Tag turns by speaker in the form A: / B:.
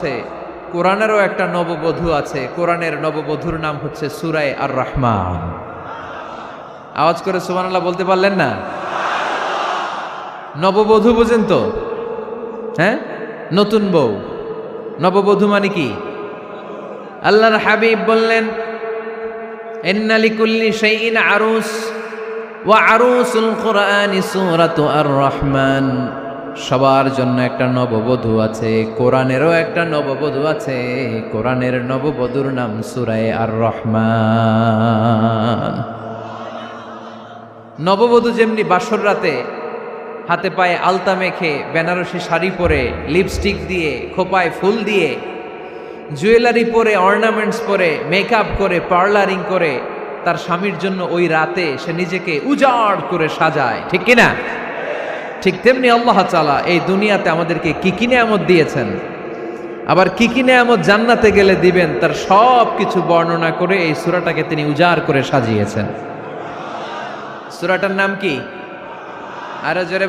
A: আছে কোরআনেরও একটা নববধূ আছে। কোরআনের নববধূর নাম হচ্ছে সূরা আর রহমান। আওয়াজ করে সুবহানাল্লাহ বলতে পারলেন না? নববধূ বুঝেন তো? হ্যাঁ, নতুন বউ। নববধূ মানে কি? আল্লাহর হাবিব বললেন, ইন্না লিকুল্লি শাইইন আরুস ওয়া আরুসুল কোরআনি সূরাতু আর রহমান। সবার জন্য একটা নববধূ আছে, কোরআনেরও একটা নববধূ আছে। কোরআনের নববধূর নাম সূরা আর রহমান। নববধূ যেমনি বাসর রাতে হাতে পায়ে আলতা মেখে, বেনারসি শাড়ি পরে, লিপস্টিক দিয়ে, খোপায় ফুল দিয়ে, জুয়েলারি পরে, অর্নামেন্টস পরে, মেকআপ করে, পার্লারিং করে তার স্বামীর জন্য ওই রাতে সে নিজেকে উজাড় করে সাজায়, ঠিক কিনা? ঠিক তেমনি আল্লাহ তাআলা এই দুনিয়াতে আমাদেরকে কি কি নেয়ামত দিয়েছেন, আবার কি কি নেয়ামত জান্নাতে গেলে দিবেন, তার সব কিছু বর্ণনা করে এই সূরাটাকে তিনি উজাড় করে সাজিয়েছেন। সূরাটার নাম কি? আরো জোরে